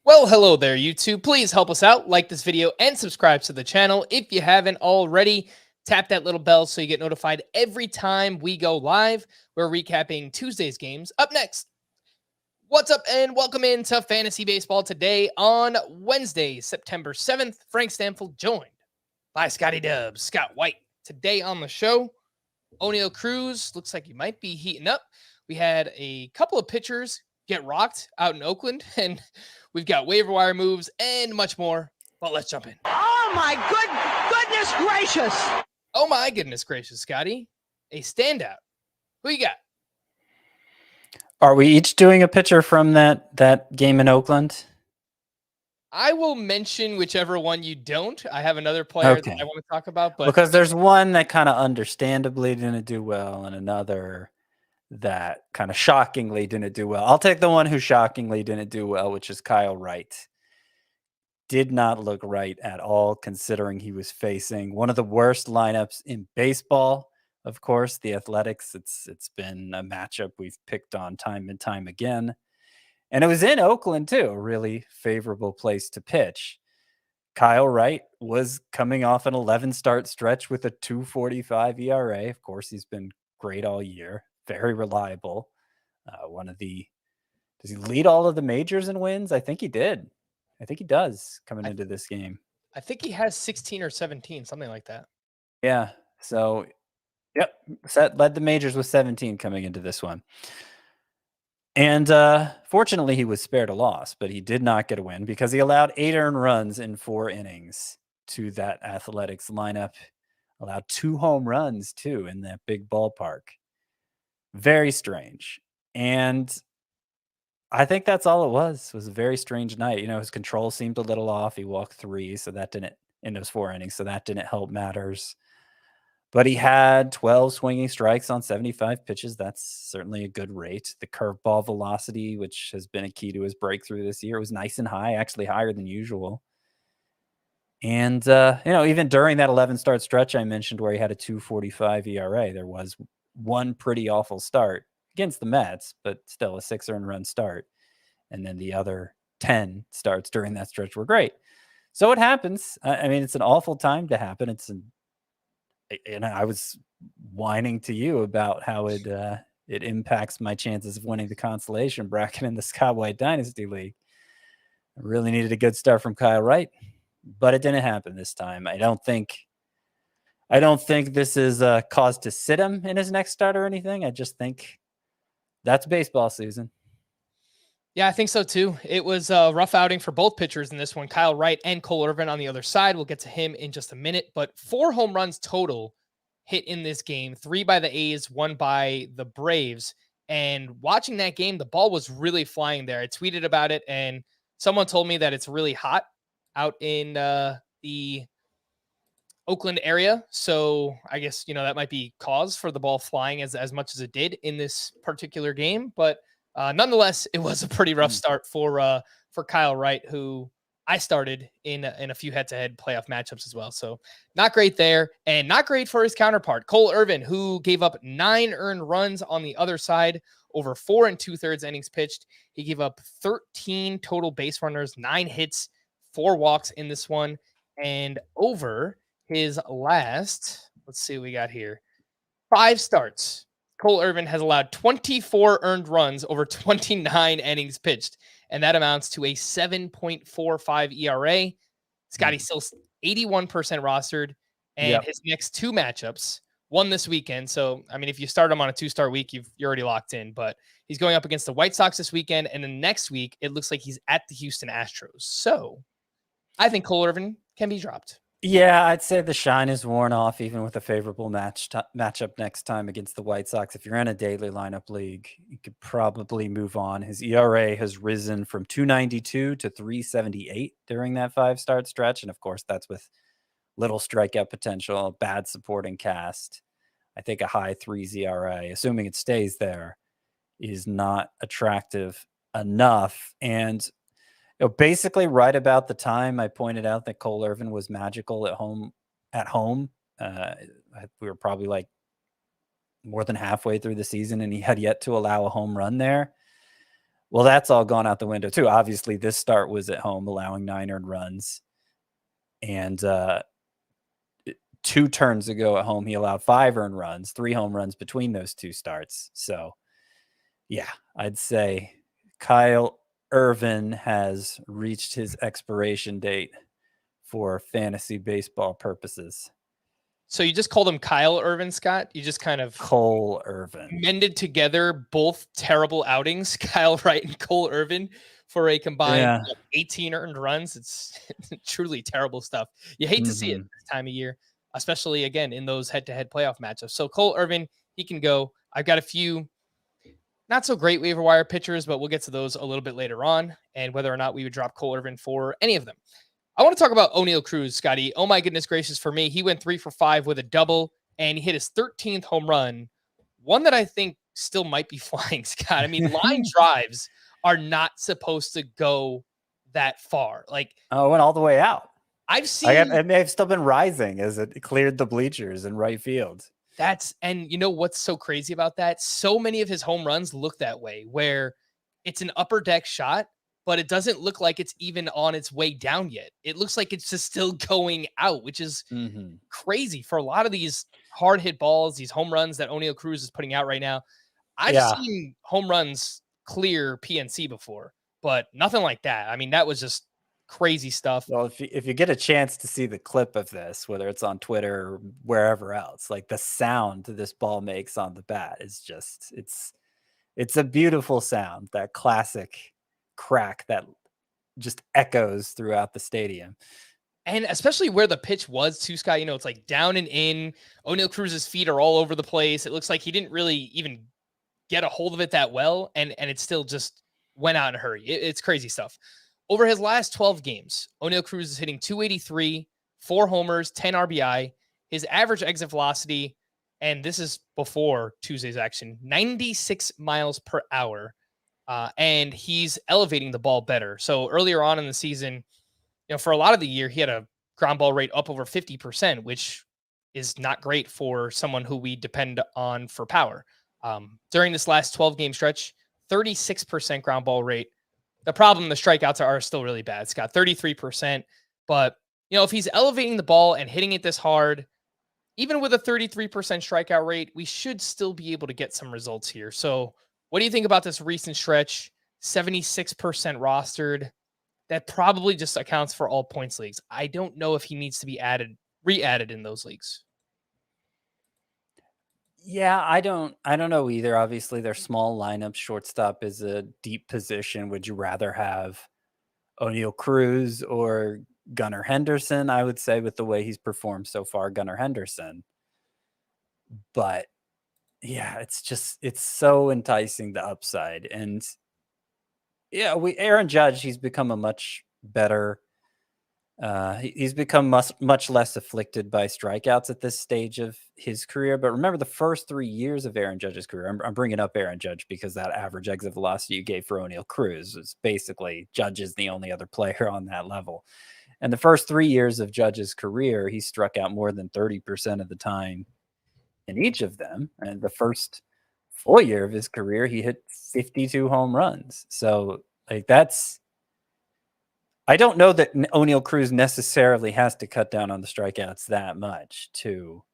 Well, hello there, YouTube. Please help us out. Like this video and subscribe to the channel. If you haven't already, tap that little bell so you get notified every time we go live. We're recapping Tuesday's games. Up next, what's up and welcome into Fantasy Baseball today on Wednesday, September 7th. Frank Stampfl joined by Scotty Dubs, Scott White. Today on the show, Oneil Cruz looks like he might be heating up. We had a couple of pitchers get rocked out in Oakland, and we've got waiver wire moves and much more. But let's jump in. Oh my goodness gracious! Oh my goodness gracious, Scotty. A standout. Who you got? Are we each doing a pitcher from that game in Oakland? I will mention whichever one you don't. I have another player that I want to talk about, but because there's one that kind of understandably didn't do well and another that kind of shockingly didn't do well. I'll take the one who shockingly didn't do well, which is Kyle Wright. Did not look right at all, considering he was facing one of the worst lineups in baseball. Of course, the Athletics. It's been a matchup we've picked on time and time again. And it was in Oakland, too, a really favorable place to pitch. Kyle Wright was coming off an 11-start stretch with a 2.45 ERA. Of course, he's been great all year. Very reliable. Does he lead all of the majors in wins? I think he did. I think he does coming into this game. I think he has 16 or 17, something like that. Yeah. So, yep. Led the majors with 17 coming into this one. And fortunately, he was spared a loss, but he did not get a win because he allowed 8 earned runs in 4 innings to that Athletics lineup. Allowed 2 home runs, too, in that big ballpark. Very strange. And I think that's all it was. It was a very strange night. You know, his control seemed a little off. He walked 3, so that didn't, in those 4 innings, so that didn't help matters. But he had 12 swinging strikes on 75 pitches. That's certainly a good rate. The curveball velocity, which has been a key to his breakthrough this year, was nice and high, actually higher than usual. And, even during that 11-start stretch I mentioned where he had a 2.45 ERA, there was one pretty awful start against the Mets, but still a 6 earned run start. And then the other 10 starts during that stretch were great. So it happens. I mean, it's an awful time to happen. And I was whining to you about how it impacts my chances of winning the consolation bracket in the Scott White Dynasty League. I really needed a good start from Kyle Wright, but it didn't happen this time. I don't think this is a cause to sit him in his next start or anything. I just think that's baseball season. Yeah, I think so too. It was a rough outing for both pitchers in this one. Kyle Wright and Cole Irvin on the other side. We'll get to him in just a minute, but 4 home runs total hit in this game, 3 by the A's, 1 by the Braves. And watching that game, the ball was really flying there. I tweeted about it, and someone told me that it's really hot out in the Oakland area. So I guess, that might be cause for the ball flying as much as it did in this particular game. But nonetheless, it was a pretty rough start for Kyle Wright, who I started in a few head-to-head playoff matchups as well. So not great there, and not great for his counterpart, Cole Irvin, who gave up 9 earned runs on the other side over 4 2/3 innings pitched. He gave up 13 total base runners, 9 hits, 4 walks in this one, and over his last, let's see what we got here, 5 starts, Cole Irvin has allowed 24 earned runs over 29 innings pitched, and that amounts to a 7.45 ERA. Scotty's still 81% rostered, and his next 2 matchups, one this weekend. So, I mean, if you start him on a 2-start week, you're already locked in, but he's going up against the White Sox this weekend, and then next week, it looks like he's at the Houston Astros. So, I think Cole Irvin can be dropped. Yeah, I'd say the shine is worn off even with a favorable matchup next time against the White Sox. If you're in a daily lineup league, you could probably move on. His ERA has risen from 2.92 to 3.78 during that 5-start stretch. And of course, that's with little strikeout potential, bad supporting cast. I think a high 3s ERA, assuming it stays there, is not attractive enough. And basically right about the time I pointed out that Cole Irvin was magical at home, we were probably like more than halfway through the season, and he had yet to allow a home run there. Well, that's all gone out the window too. Obviously, this start was at home, allowing 9 earned runs. And 2 turns ago at home, he allowed 5 earned runs, 3 home runs between those 2 starts. So, yeah, I'd say Kyle Irvin has reached his expiration date for fantasy baseball purposes. So you just called him Kyle Irvin, Scott? You just kind of Cole Irvin mended together both terrible outings, Kyle Wright and Cole Irvin, for a combined 18 earned runs. It's truly terrible stuff. You hate to see it this time of year, especially, again, in those head-to-head playoff matchups. So Cole Irvin, he can go. I've got a few not so great waiver wire pitchers, but we'll get to those a little bit later on, and whether or not we would drop Cole Irvin for any of them. I want to talk about Oneil Cruz, Scotty. Oh my goodness gracious, for me, he went 3 for 5 with a double, and he hit his 13th home run, one that I think still might be flying, Scott. I mean, line drives are not supposed to go that far. Like, it went all the way out. I've seen it may have still been rising as it cleared the bleachers in right field. And you know what's so crazy about that? So many of his home runs look that way, where it's an upper deck shot, but it doesn't look like it's even on its way down yet. It looks like it's just still going out, which is crazy for a lot of these hard hit balls, these home runs that Oneil Cruz is putting out right now. I've seen home runs clear PNC before, but nothing like that. I mean, that was just crazy stuff. Well, if you get a chance to see the clip of this, whether it's on Twitter or wherever else, like the sound this ball makes on the bat is just, it's a beautiful sound, that classic crack that just echoes throughout the stadium. And especially where the pitch was too, Scott, it's like down and in. Oneil Cruz's feet are all over the place. It looks like he didn't really even get a hold of it that well, and it still just went out in a hurry. It's crazy stuff. Over his last 12 games, Oneil Cruz is hitting 283, 4 homers, 10 RBI. His average exit velocity, and this is before Tuesday's action, 96 miles per hour. And he's elevating the ball better. So earlier on in the season, for a lot of the year, he had a ground ball rate up over 50%, which is not great for someone who we depend on for power. During this last 12-game stretch, 36% ground ball rate. The problem, the strikeouts are still really bad. Scott, 33%. But, if he's elevating the ball and hitting it this hard, even with a 33% strikeout rate, we should still be able to get some results here. So what do you think about this recent stretch? 76% rostered. That probably just accounts for all points leagues. I don't know if he needs to be re-added in those leagues. Yeah, I don't know either. Obviously, their small lineup. Shortstop is a deep position. Would you rather have Oneil Cruz or Gunnar Henderson? I would say, with the way he's performed so far, Gunnar Henderson. But yeah, it's so enticing, the upside. And yeah, Aaron Judge, he's become a much better he's become much less afflicted by strikeouts at this stage of his career. But remember, the first 3 years of Aaron Judge's career, I'm bringing up Aaron Judge because that average exit velocity you gave for Oneil Cruz is basically Judge is the only other player on that level. And the first 3 years of Judge's career, he struck out more than 30% of the time in each of them. And the first full year of his career, he hit 52 home runs. So like I don't know that Oneil Cruz necessarily has to cut down on the strikeouts that much to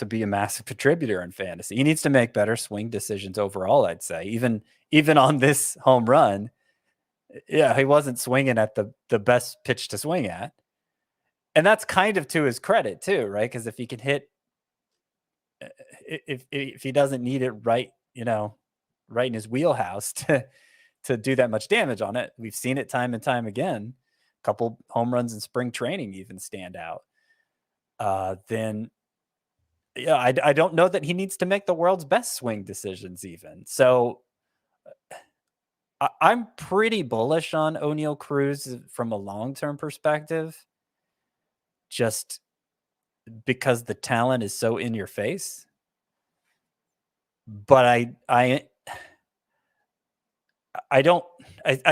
be a massive contributor in fantasy. He needs to make better swing decisions overall, I'd say. Even on this home run, yeah, he wasn't swinging at the best pitch to swing at. And that's kind of to his credit too, right? Because if he can hit, if he doesn't need it right, right in his wheelhouse to do that much damage on it. We've seen it time and time again. A couple home runs in spring training even stand out. Then, yeah, I don't know that he needs to make the world's best swing decisions even. So I'm pretty bullish on Oneil Cruz from a long-term perspective, just because the talent is so in your face. But I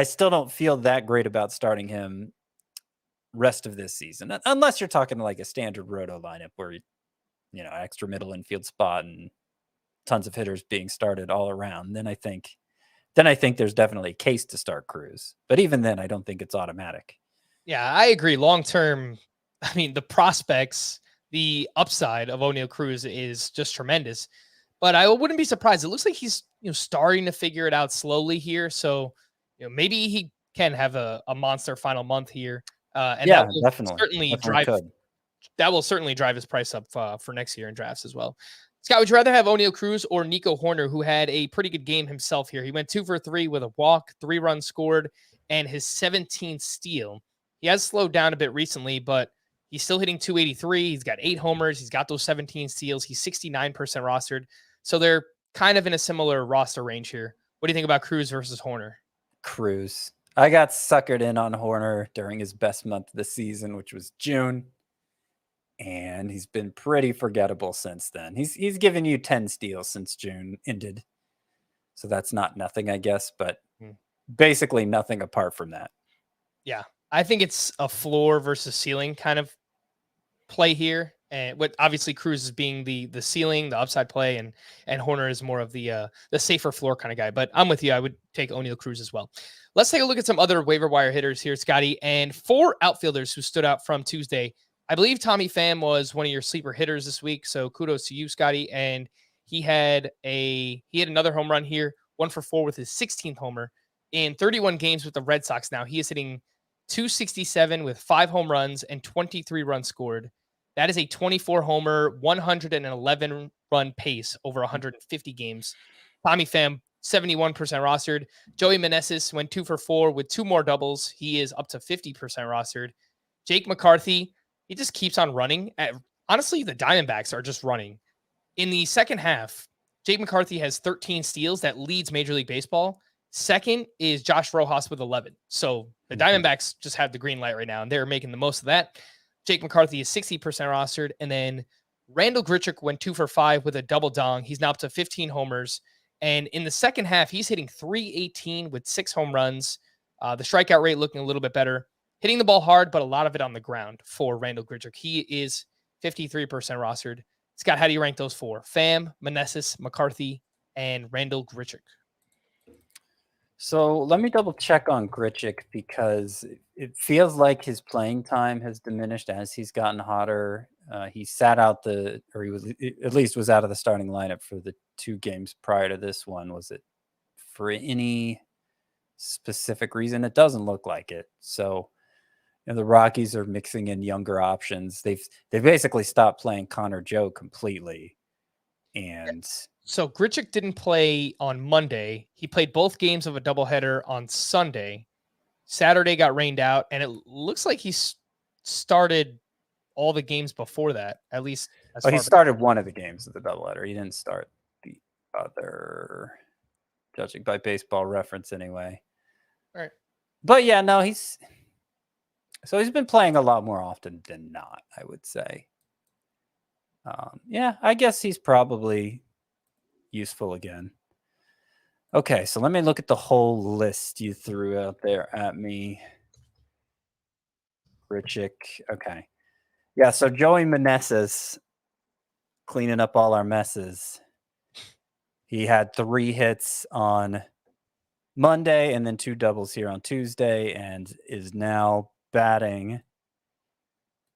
still don't feel that great about starting him rest of this season, unless you're talking like a standard roto lineup where, extra middle infield spot and tons of hitters being started all around, then I think there's definitely a case to start Cruz. But even then, I don't think it's automatic. Yeah, I agree. Long term, I mean, the prospects, the upside of Oneil Cruz is just tremendous. But I wouldn't be surprised. It looks like he's starting to figure it out slowly here. So maybe he can have a monster final month here, and Yeah, definitely could. That will certainly drive his price up for next year in drafts as well. Scott, would you rather have Oneil Cruz or Nico Hoerner, who had a pretty good game himself here? He went 2 for 3 with a walk, 3 runs scored, and his 17th steal. He has slowed down a bit recently, but he's still hitting 283. He's got 8 homers. He's got those 17 steals. He's 69% rostered. So they're kind of in a similar roster range here. What do you think about Cruz versus Hoerner? Cruz. I got suckered in on Hoerner during his best month of the season, which was June. And he's been pretty forgettable since then. He's given you 10 steals since June ended. So that's not nothing, I guess, but basically nothing apart from that. Yeah. I think it's a floor versus ceiling kind of play here. And what obviously Cruz is being the ceiling, the upside play, and Hoerner is more of the safer floor kind of guy. But I'm with you. I would take Oneil Cruz as well. Let's take a look at some other waiver wire hitters here, Scotty, and 4 outfielders who stood out from Tuesday. I believe Tommy Pham was one of your sleeper hitters this week, so kudos to you, Scotty. And he had another home run here, 1 for 4 with his 16th homer in 31 games with the Red Sox. Now he is hitting 267 with 5 home runs and 23 runs scored. That is a 24 homer, 111 run pace over 150 games. Tommy Pham, 71% rostered. Joey Meneses went 2 for 4 with 2 more doubles. He is up to 50% rostered. Jake McCarthy, he just keeps on running. Honestly, the Diamondbacks are just running. In the second half, Jake McCarthy has 13 steals. That leads Major League Baseball. Second is Josh Rojas with 11. So the Diamondbacks just have the green light right now, and they're making the most of that. Jake McCarthy is 60% rostered. And then Randall Grichuk went 2 for 5 with a double dong. He's now up to 15 homers. And in the second half, he's hitting 318 with 6 home runs. The strikeout rate looking a little bit better. Hitting the ball hard, but a lot of it on the ground for Randall Grichuk. He is 53% rostered. Scott, how do you rank those 4? Pham, Meneses, McCarthy, and Randall Grichuk. So let me double check on Grichuk because it feels like his playing time has diminished as he's gotten hotter. He sat out he was at least was out of the starting lineup for the 2 games prior to this one. Was it for any specific reason? It doesn't look like it. So the Rockies are mixing in younger options. They've basically stopped playing Connor Joe completely. And so Grichuk didn't play on Monday. He played both games of a doubleheader on Sunday. Saturday got rained out, and it looks like he started all the games before that, at least. He started one of the games of the doubleheader. He didn't start the other, judging by Baseball Reference anyway. All right. But yeah, no, he's been playing a lot more often than not, I would say. Yeah, I guess he's probably useful again. Okay, so let me look at the whole list you threw out there at me. Grichuk. Okay. Yeah, so Joey Meneses, cleaning up all our messes. He had 3 hits on Monday and then 2 doubles here on Tuesday and is now batting.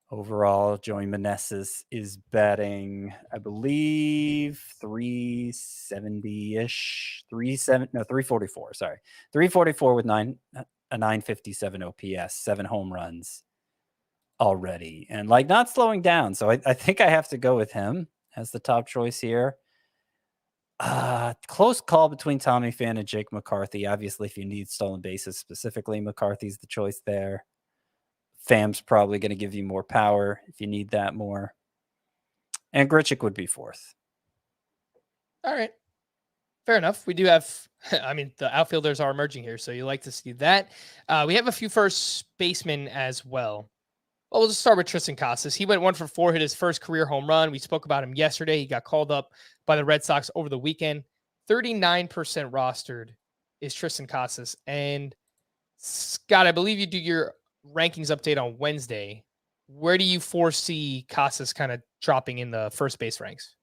Overall, Joey Meneses is batting, I believe, 370-ish, 344, sorry. 344 with a 957 OPS, 7 home runs already. And not slowing down. So I think I have to go with him as the top choice here. Close call between Tommy Pham and Jake McCarthy. Obviously, if you need stolen bases specifically, McCarthy's the choice there. Pham's probably going to give you more power if you need that more. And Grichuk would be 4th. All right. Fair enough. We do have, the outfielders are emerging here, so you like to see that. We have a few first basemen as well. Well, we'll just start with Tristan Casas. He went 1 for 4, hit his first career home run. We spoke about him yesterday. He got called up by the Red Sox over the weekend. 39% rostered is Tristan Casas. And Scott, I believe you do your rankings update on Wednesday. Where do you foresee Casas kind of dropping in the first base ranks?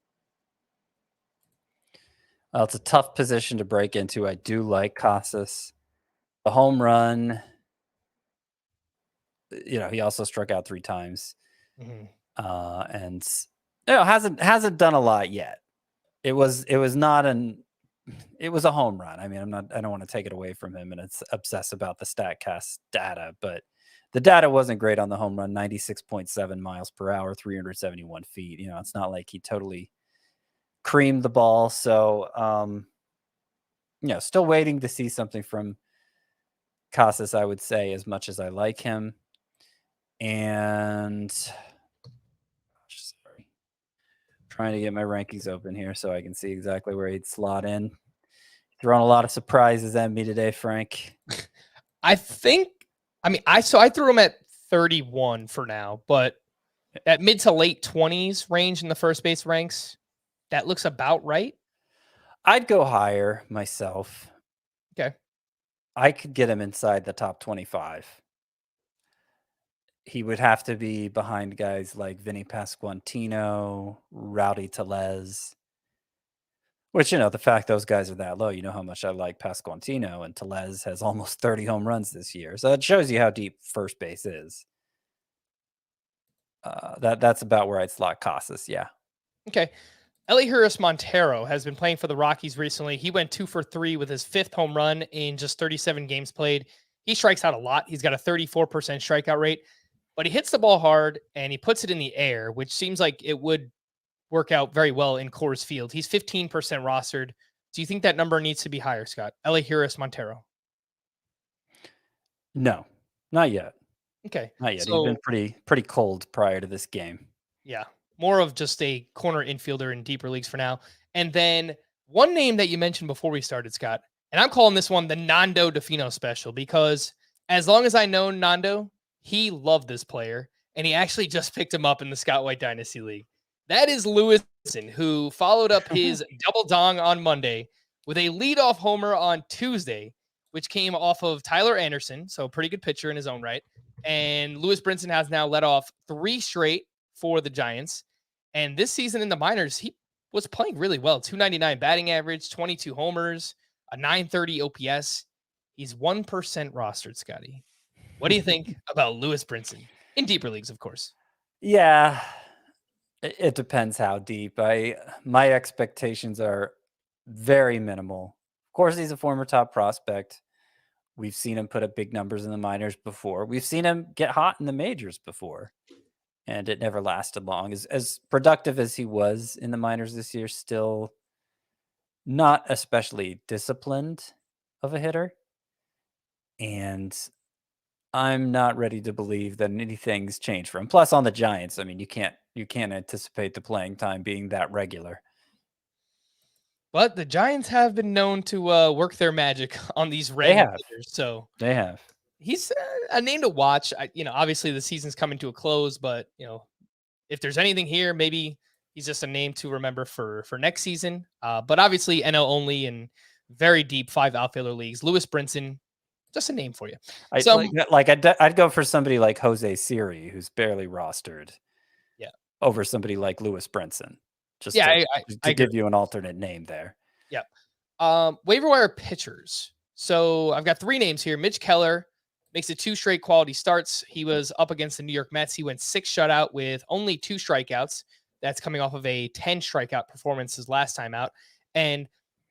Well, it's a tough position to break into. I do like Casas. The home run, he also struck out 3 times. Mhm. And hasn't done a lot yet. It was not it was a home run. I mean, I don't want to take it away from him and it's obsess about the StatCast data, but the data wasn't great on the home run, 96.7 miles per hour, 371 feet. It's not like he totally creamed the ball. So, still waiting to see something from Casas, I would say, as much as I like him. And sorry, trying to get my rankings open here so I can see exactly where he'd slot in. Throwing a lot of surprises at me today, Frank. I threw him at 31 for now, but that mid to late 20s range in the first base ranks, that looks about right. I'd go higher myself. Okay. I could get him inside the top 25. He would have to be behind guys like Vinny Pasquantino, Rowdy Tellez, which, the fact those guys are that low, how much I like Pasquantino, and Tellez has almost 30 home runs this year. So it shows you how deep first base is. That's about where I'd slot Casas. Yeah. Okay. Elihuris Montero has been playing for the Rockies recently. He went 2 for 3 with his 5th home run in just 37 games played. He strikes out a lot. He's got a 34% strikeout rate, but he hits the ball hard and he puts it in the air, which seems like it would work out very well in Coors Field. He's 15% rostered. Do you think that number needs to be higher, Scott? Elihuris Montero. No, not yet. Okay. Not yet. So, he's been pretty cold prior to this game. Yeah. More of just a corner infielder in deeper leagues for now. And then one name that you mentioned before we started, Scott, and I'm calling this one the Nando Defino special because as long as I know Nando, he loved this player and he actually just picked him up in the Scott White Dynasty League. That is Lewis Brinson, who followed up his double dong on Monday with a leadoff homer on Tuesday, which came off of Tyler Anderson. So a pretty good pitcher in his own right. And Lewis Brinson has now led off 3 straight for the Giants. And this season in the minors, he was playing really well. 299 batting average, 22 homers, a 930 OPS. He's 1% rostered, Scotty. What do you think about Lewis Brinson? In deeper leagues, of course. Yeah, it depends how deep. My expectations are very minimal. Of course, he's a former top prospect. We've seen him put up big numbers in the minors before. We've seen him get hot in the majors before, and it never lasted long. As productive as he was in the minors this year, still not especially disciplined of a hitter. And I'm not ready to believe that anything's changed for him. Plus, on the Giants, I mean, you can't anticipate the playing time being that regular. But the Giants have been known to work their magic on these random hitters. So they have. He's a name to watch. Obviously the season's coming to a close, but if there's anything here, maybe he's just a name to remember for next season. But obviously NL only and very deep 5 outfielder leagues. Lewis Brinson, just a name for you. I'd go for somebody like Jose Siri, who's barely rostered. Yeah. Over somebody like Lewis Brinson. Just to give you an alternate name there. Yeah. Waiver wire pitchers. So I've got 3 names here. Mitch Keller makes it 2 straight quality starts. He was up against the New York Mets. He went 6 shutout with only 2 strikeouts. That's coming off of a 10 strikeout performance his last time out. And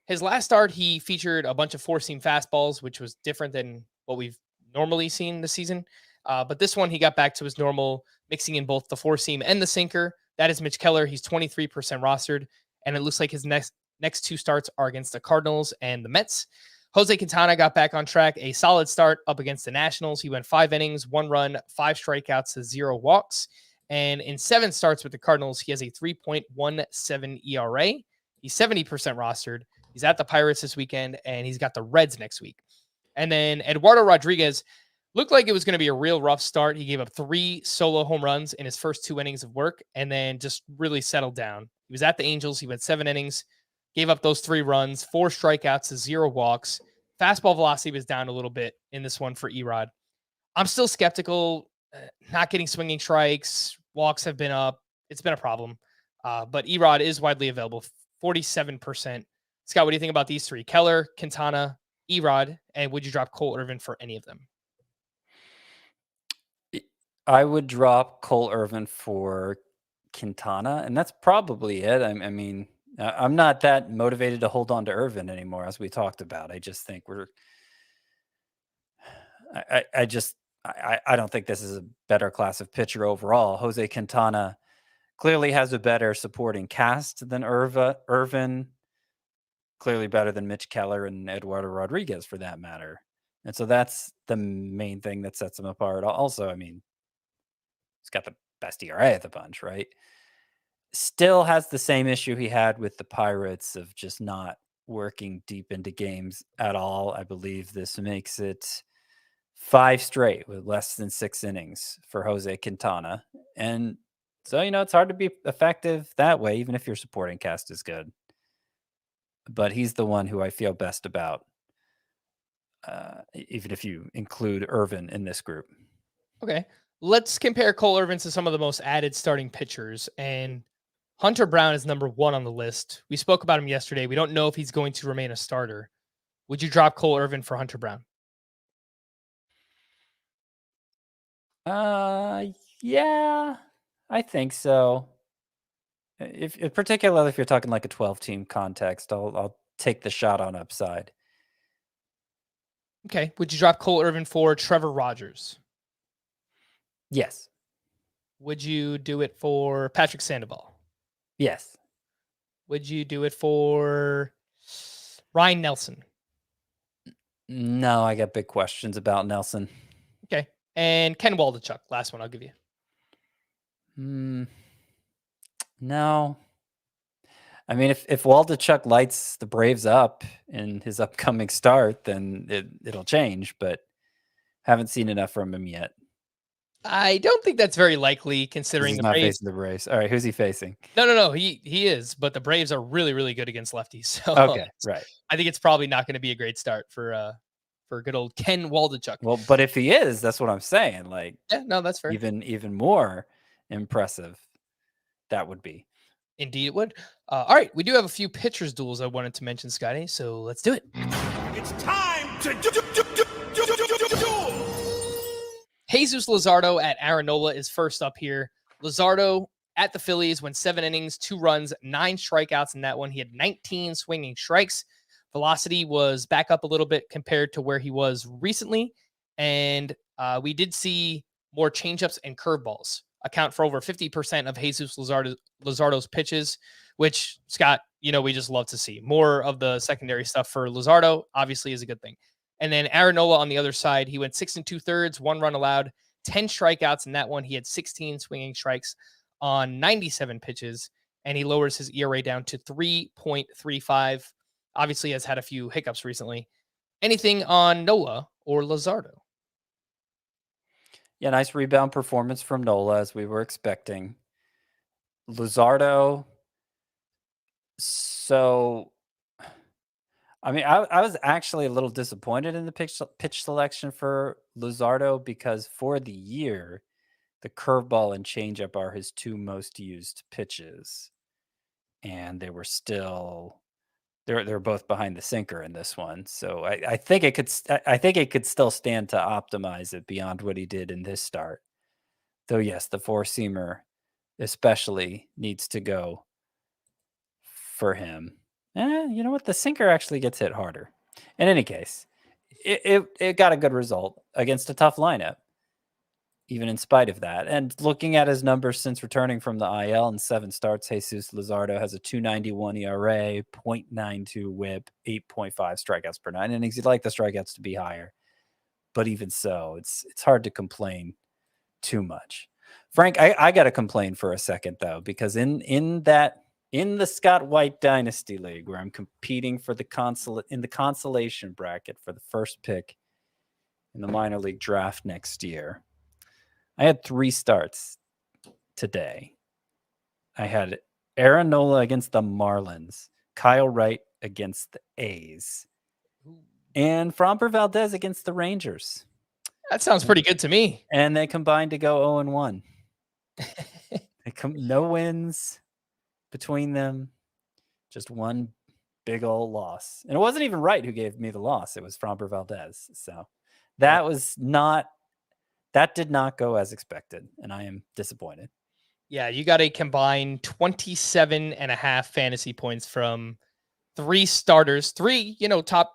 his last start, he featured a bunch of 4-seam fastballs, which was different than what we've normally seen this season. But this one, he got back to his normal, mixing in both the 4-seam and the sinker. That is Mitch Keller. He's 23% rostered. And it looks like his next 2 starts are against the Cardinals and the Mets. Jose Quintana got back on track. A solid start up against the Nationals. He went 5 innings, 1 run, 5 strikeouts, 0 walks. And in 7 starts with the Cardinals, he has a 3.17 ERA. He's 70% rostered. He's at the Pirates this weekend, and he's got the Reds next week. And then Eduardo Rodriguez looked like it was going to be a real rough start. He gave up 3 solo home runs in his first 2 innings of work and then just really settled down. He was at the Angels. He went 7 innings, gave up those 3 runs, 4 strikeouts, 0 walks. Fastball velocity was down a little bit in this one for Erod. I'm still skeptical. Not getting swinging strikes. Walks have been up. It's been a problem. But Erod is widely available. 47% Scott, what do you think about these three? Keller, Quintana, Erod, and would you drop Cole Irvin for any of them? I would drop Cole Irvin for Quintana, and that's probably it. I mean, I'm not that motivated to hold on to Irvin anymore, as we talked about. I just think I don't think this is a better class of pitcher overall. Jose Quintana clearly has a better supporting cast than Irvin, clearly better than Mitch Keller and Eduardo Rodriguez for that matter. And so that's the main thing that sets him apart. Also, I mean, he's got the best ERA of the bunch, right? Still has the same issue he had with the Pirates of just not working deep into games at all. I believe this makes it 5 straight with less than 6 innings for Jose Quintana. And so, it's hard to be effective that way, even if your supporting cast is good. But he's the one who I feel best about, even if you include Irvin in this group. Okay. Let's compare Cole Irvin to some of the most added starting pitchers. And Hunter Brown is number 1 on the list. We spoke about him yesterday. We don't know if he's going to remain a starter. Would you drop Cole Irvin for Hunter Brown? Yeah, I think so. If particularly if you're talking like a 12-team context, I'll take the shot on upside. Okay. Would you drop Cole Irvin for Trevor Rogers? Yes. Would you do it for Patrick Sandoval? Yes. Would you do it for Ryan Nelson? No, I got big questions about Nelson. Okay. And Ken Waldichuk, last one I'll give you. No. I mean, if Waldichuk lights the Braves up in his upcoming start, then it'll change, but haven't seen enough from him yet. I don't think that's very likely considering He's the not Braves. facing the Braves. All right, who's he facing? No. He is, but the Braves are really, really good against lefties. So Okay, right. I think it's probably not going to be a great start for good old Ken Waldichuk. Well, but if he is, that's what I'm saying. Like, Yeah, no, that's fair. Even more impressive that would be. Indeed, it would. All right, we do have a few pitchers duels I wanted to mention, Scotty. So let's do it. It's time to duel. Jesus Luzardo at Aaron Nola is first up here. Luzardo at the Phillies went 7 innings, 2 runs, 9 strikeouts in that one. He had 19 swinging strikes. Velocity was back up a little bit compared to where he was recently. And we did see more changeups and curveballs account for over 50% of Jesus Luzardo's pitches, which, Scott, we just love to see. More of the secondary stuff for Luzardo obviously is a good thing. And then Aaron Nola on the other side, he went 6 2/3, 1 run allowed, 10 strikeouts in that one. He had 16 swinging strikes on 97 pitches, and he lowers his ERA down to 3.35. Obviously has had a few hiccups recently. Anything on Nola or Luzardo? Yeah, nice rebound performance from Nola, as we were expecting. Luzardo, so, I mean, I was actually a little disappointed in the pitch selection for Luzardo because for the year, the curveball and changeup are his 2 most used pitches. And they were still... They're both behind the sinker in this one, so I think it could still stand to optimize it beyond what he did in this start. Though yes, the 4-seamer especially needs to go for him. You know what? The sinker actually gets hit harder. In any case, it got a good result against a tough lineup, even in spite of that. And looking at his numbers since returning from the IL in 7 starts, Jesus Luzardo has a 2.91 ERA, 0.92 WHIP, 8.5 strikeouts per 9 innings. You'd like the strikeouts to be higher, but even so, it's hard to complain too much. Frank, I got to complain for a second though, because in the Scott White Dynasty League, where I'm competing for the consolation bracket for the first pick in the minor league draft next year, I had 3 starts today. I had Aaron Nola against the Marlins, Kyle Wright against the A's, and Framber Valdez against the Rangers. That sounds pretty good to me. And they combined to go 0-1. No wins between them. Just one big old loss. And it wasn't even Wright who gave me the loss. It was Framber Valdez. So that did not go as expected. And I am disappointed. Yeah, you got a combined 27.5 fantasy points from 3 starters, 3, top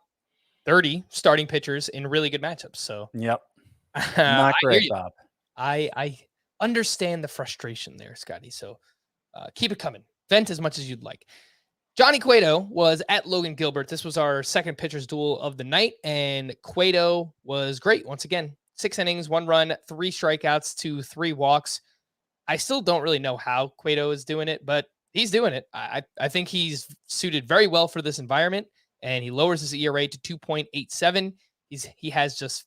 30 starting pitchers in really good matchups. So yep. Not great, Bob. I understand the frustration there, Scotty. So keep it coming. Vent as much as you'd like. Johnny Cueto was at Logan Gilbert. This was our second pitcher's duel of the night, and Cueto was great. Once again, 6 innings, 1 run, 3 strikeouts to 3 walks. I still don't really know how Cueto is doing it, but he's doing it. I think he's suited very well for this environment, and he lowers his ERA to 2.87. He has just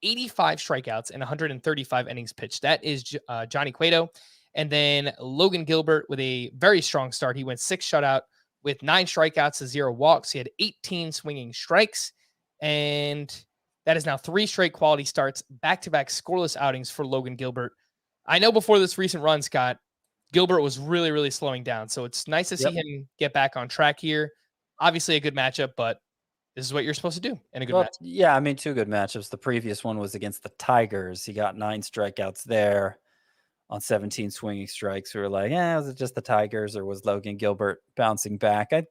85 strikeouts and 135 innings pitched. That is Johnny Cueto. And then Logan Gilbert with a very strong start. He went 6 shutout with 9 strikeouts to 0 walks. He had 18 swinging strikes, and that is now 3 straight quality starts, back-to-back scoreless outings for Logan Gilbert. I know before this recent run, Scott, Gilbert was really, really slowing down. So it's nice to see him get back on track here. Obviously a good matchup, but this is what you're supposed to do in a good match. Yeah, I mean, 2 good matchups. The previous one was against the Tigers. He got 9 strikeouts there on 17 swinging strikes. We were like, was it just the Tigers or was Logan Gilbert bouncing back? I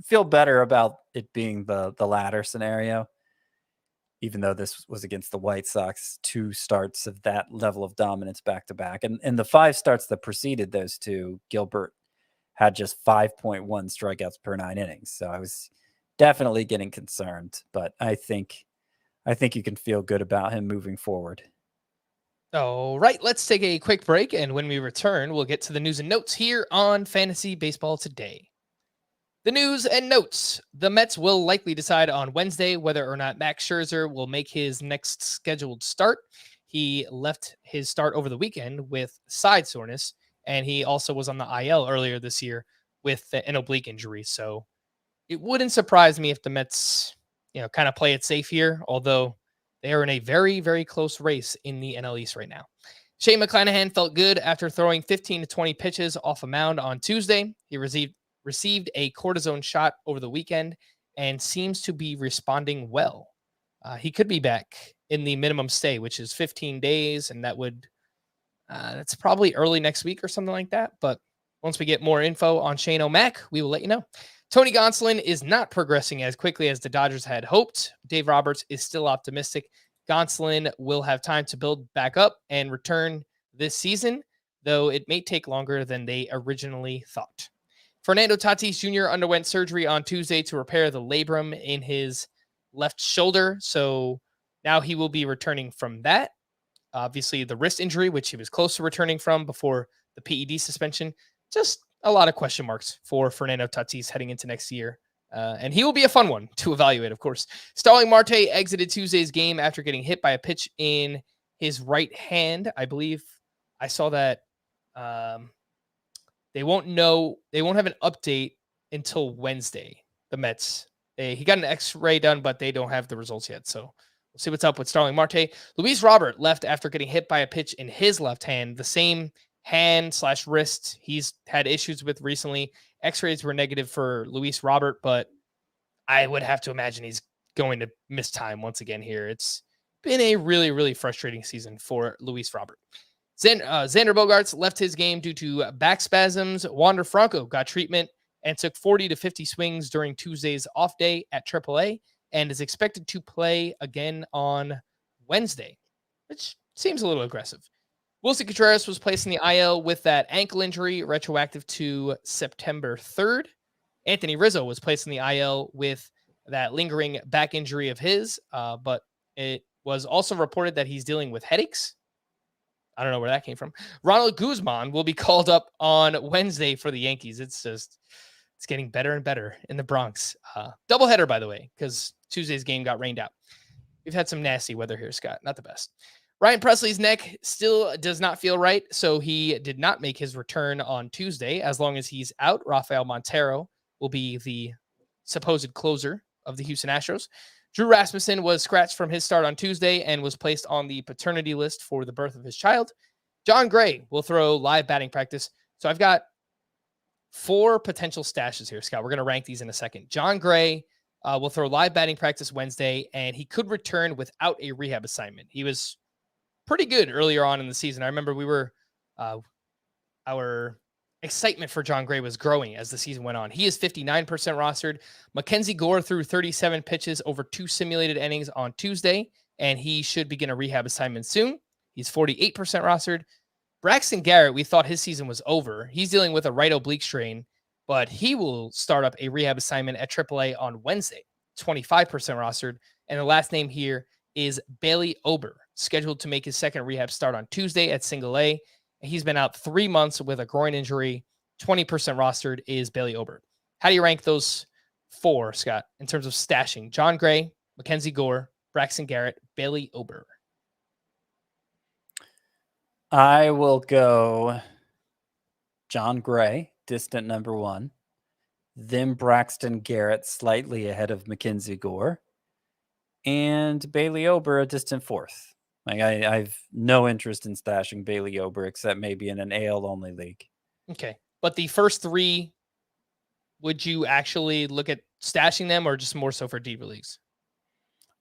feel better about it being the latter scenario, even though this was against the White Sox, 2 starts of that level of dominance back to back. And the 5 starts that preceded those 2, Gilbert had just 5.1 strikeouts per 9 innings. So I was definitely getting concerned, but I think you can feel good about him moving forward. All right, let's take a quick break, and when we return, we'll get to the news and notes here on Fantasy Baseball Today. The news and notes. The Mets will likely decide on Wednesday whether or not Max Scherzer will make his next scheduled start. He left his start over the weekend with side soreness, and he also was on the IL earlier this year with an oblique injury. So it wouldn't surprise me if the Mets, kind of play it safe here, although they are in a very, very close race in the NL East right now. Shane McClanahan felt good after throwing 15 to 20 pitches off a mound on Tuesday. He received a cortisone shot over the weekend and seems to be responding well. He could be back in the minimum stay, which is 15 days, and that's probably early next week or something like that. But once we get more info on Shane O'Mac, we will let you know. Tony Gonsolin is not progressing as quickly as the Dodgers had hoped. Dave Roberts is still optimistic. Gonsolin will have time to build back up and return this season, though it may take longer than they originally thought. Fernando Tatis Jr. underwent surgery on Tuesday to repair the labrum in his left shoulder, so now he will be returning from that. Obviously, the wrist injury, which he was close to returning from before the PED suspension, just a lot of question marks for Fernando Tatis heading into next year. And he will be a fun one to evaluate, of course. Starling Marte exited Tuesday's game after getting hit by a pitch in his right hand. I believe I saw that they won't have an update until Wednesday, the Mets. He got an X-ray done, but they don't have the results yet. So we'll see what's up with Starling Marte. Luis Robert left after getting hit by a pitch in his left hand, the same hand/wrist he's had issues with recently. X-rays were negative for Luis Robert, but I would have to imagine he's going to miss time once again here. It's been a really, really frustrating season for Luis Robert. Xander Bogaerts left his game due to back spasms. Wander Franco got treatment and took 40 to 50 swings during Tuesday's off day at AAA and is expected to play again on Wednesday, which seems a little aggressive. Wilson Contreras was placed in the IL with that ankle injury, retroactive to September 3rd. Anthony Rizzo was placed in the IL with that lingering back injury of his, but it was also reported that he's dealing with headaches. I don't know where that came from. Ronald Guzman will be called up on Wednesday for the Yankees. It's getting better and better in the Bronx. Doubleheader, by the way, because Tuesday's game got rained out. We've had some nasty weather here, Scott. Not the best. Ryan Presley's neck still does not feel right, so he did not make his return on Tuesday. As long as he's out, Rafael Montero will be the supposed closer of the Houston Astros. Drew Rasmussen was scratched from his start on Tuesday and was placed on the paternity list for the birth of his child. John Gray will throw live batting practice. So I've got 4 potential stashes here, Scott. We're going to rank these in a second. John Gray will throw live batting practice Wednesday, and he could return without a rehab assignment. He was pretty good earlier on in the season. I remember our excitement for John Gray was growing as the season went on. He is 59% rostered. Mackenzie Gore threw 37 pitches over 2 simulated innings on Tuesday, and he should begin a rehab assignment soon. He's 48% rostered. Braxton Garrett, we thought his season was over. He's dealing with a right oblique strain, but he will start up a rehab assignment at AAA on Wednesday, 25% rostered. And the last name here is Bailey Ober, scheduled to make his second rehab start on Tuesday at Single A. He's been out 3 months with a groin injury. 20% rostered is Bailey Ober. How do you rank those 4, Scott, in terms of stashing? John Gray, Mackenzie Gore, Braxton Garrett, Bailey Ober. I will go John Gray, distant number 1. Then Braxton Garrett, slightly ahead of Mackenzie Gore. And Bailey Ober, a distant 4th. Like I've no interest in stashing Bailey Ober except maybe in an AL only league. Okay. But the first 3, would you actually look at stashing them or just more so for deeper leagues?